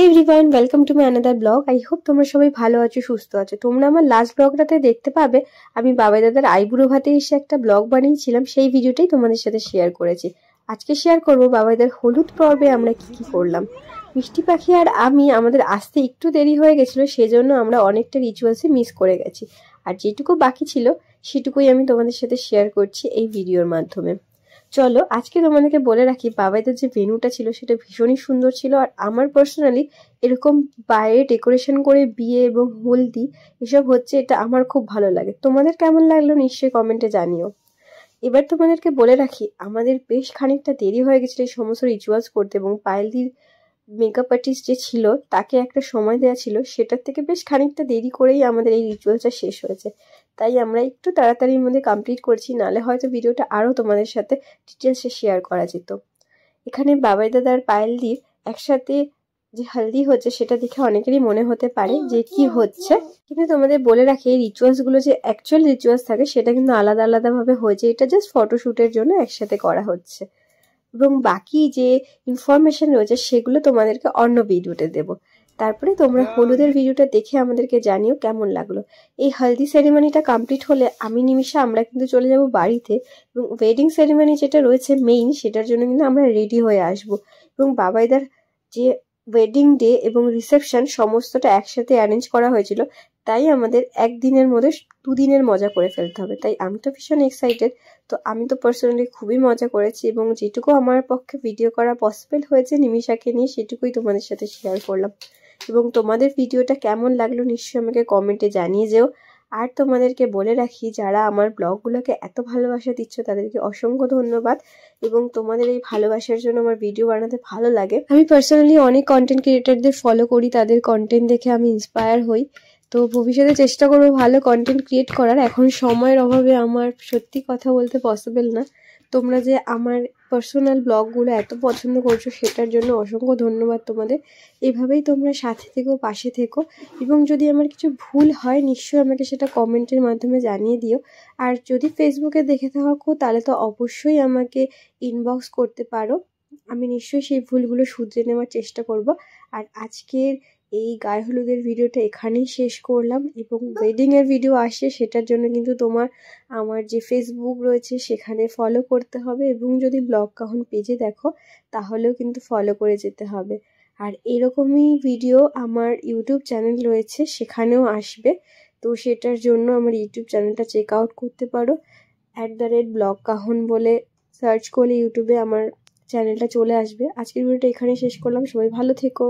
Hey everyone, welcome to my another blog. I hope তোমরা সবাই ভালো আছো, সুস্থ আছো। তোমরা আমার লাস্ট ব্লগটাতে দেখতে পাবে আমি বাবাই দাদার আইবুড়ো ভাতে এসে একটা ব্লগ বানিয়েছিলাম, সেই ভিডিওটাই তোমাদের সাথে শেয়ার করেছি। আজকে শেয়ার করব বাবাইদার হলুদ পর্বে আমরা কি করলাম। মিষ্টি পাখি আর আমি আমাদের আসতে একটু দেরি হয়ে গেছিলো, সেজন্য আমরা অনেকটা রিচুয়ালসে মিস করে গেছি। আর যেটুকু বাকি ছিল সেটুকুই আমি তোমাদের সাথে শেয়ার করছি এই ভিডিওর মাধ্যমে। চলো আজকে তোমাদেরকে বলে রাখি, বাবাইদার যে ভেন্যুটা ছিল সেটা ভীষণই সুন্দর ছিল। আর আমার পার্সোনালি এরকম বাইরে ডেকোরেশন করে বিয়ে এবং হলদি এসব হচ্ছে, এটা আমার খুব ভালো লাগে। তোমাদের কেমন লাগলো নিশ্চয়ই কমেন্টে জানিও। এবার তোমাদেরকে বলে রাখি, আমাদের বেশ খানিকটা দেরি হয়ে গেছিল এই সমস্ত রিচুয়ালস করতে, এবং পায়েলদির মেকআপ আর্টিস্ট যে ছিল তাকে একটা সময় দেওয়া ছিল, সেটার থেকে বেশ খানিকটা দেরি করেই আমাদের এই রিচুয়ালসটা শেষ হয়েছে। তাই আমরা একটু তাড়াতাড়ির মধ্যে কমপ্লিট করছি, নালে হয়তো ভিডিওটা আরও তোমাদের সাথে ডিটেলসে শেয়ার করা যেত। এখানে বাবাই দাদা আর পায়েলদির একসাথে যে হলদি হচ্ছে সেটা দেখে অনেকেরই মনে হতে পারে যে কি হচ্ছে, কিন্তু তোমাদের বলে রাখি এই রিচুয়ালসগুলো যে অ্যাকচুয়াল রিচুয়ালস থাকে সেটা কিন্তু আলাদা আলাদাভাবে হয়েছে। এটা জাস্ট ফটোশ্যুটের জন্য একসাথে করা হচ্ছে, এবং বাকি যে ইনফরমেশন রয়েছে সেগুলো তোমাদেরকে অন্য ভিডিওতে দেব। তারপরে তোমরা হলুদের ভিডিওটা দেখে আমাদেরকে জানিও কেমন লাগলো। এই হলদি সেরিমনিটা কমপ্লিট হলে আমি নিমিষে আমরা কিন্তু চলে যাব বাড়িতে, এবং ওয়েডিং সেরিমনি যেটা রয়েছে মেইন, সেটার জন্য কিন্তু আমরা রেডি হয়ে আসব। এবং বাবাইদার যে ওয়েডিং ডে এবং রিসেপশন সমস্তটা একসাথে অ্যারেঞ্জ করা হয়েছিল, তাই আমাদের একদিনের মধ্যে 2 দিনের মজা করে ফেলতে হবে। তাই আমি তো ভীষণ এক্সাইটেড। তো আমি তো পার্সোনালি খুবই মজা করেছি, এবং যেটুকু আমার পক্ষে ভিডিও করা পসিবল হয়েছে নিমিষাকে নিয়ে সেটুকুই তোমাদের সাথে শেয়ার করলাম। এবং তোমাদের ভিডিওটা কেমন লাগলো নিশ্চয়ই আমাকে কমেন্টে জানিয়ে যেও। আর তোমাদেরকে বলে রাখি, যারা আমার ব্লগগুলোকে এত ভালোবাসা দিচ্ছ তাদেরকে অসংখ্য ধন্যবাদ, এবং তোমাদের এই ভালোবাসার জন্য আমার ভিডিও বানাতে ভালো লাগে। আমি পার্সোনালি অনেক কন্টেন্ট ক্রিয়েটারদের ফলো করি, তাদের কন্টেন্ট দেখে আমি ইন্সপায়ার হই। তো ভবিষ্যতে চেষ্টা করবো ভালো কন্টেন্ট ক্রিয়েট করার। এখন সময়ের অভাবে আমার সত্যি কথা বলতে পসিবল না। তোমরা যে আমার পার্সোনাল ব্লগগুলো এত পছন্দ করছো সেটার জন্য অসংখ্য ধন্যবাদ তোমাদের। এভাবেই তোমরা সাথে থেকো, পাশে থেকো, এবং যদি আমার কিছু ভুল হয় নিশ্চয়ই আমাকে সেটা কমেন্টের মাধ্যমে জানিয়ে দিও। আর যদি ফেসবুকে দেখে থাকো তাহলে তো অবশ্যই আমাকে ইনবক্স করতে পারো, আমি নিশ্চয়ই সেই ভুলগুলো শুধরে নেওয়ার চেষ্টা করব। আর আজকের এই গায়ে হলুদের ভিডিওটা এখানেই শেষ করলাম, এবং ওয়েডিংয়ের ভিডিও আসছে সেটার জন্য কিন্তু তোমার আমার যে ফেসবুক রয়েছে সেখানে ফলো করতে হবে, এবং যদি ব্লগ কাহন পেজে দেখো তাহলেও কিন্তু ফলো করে যেতে হবে। আর এরকমই ভিডিও আমার ইউটিউব চ্যানেল রয়েছে, সেখানেও আসবে। তো সেটার জন্য আমার ইউটিউব চ্যানেলটা চেক আউট করতে পারো। @ব্লগ কাহন বলে সার্চ করলে ইউটিউবে আমার চ্যানেলটা চলে আসবে। আজকের ভিডিওটা এখানেই শেষ করলাম, সবাই ভালো থেকো।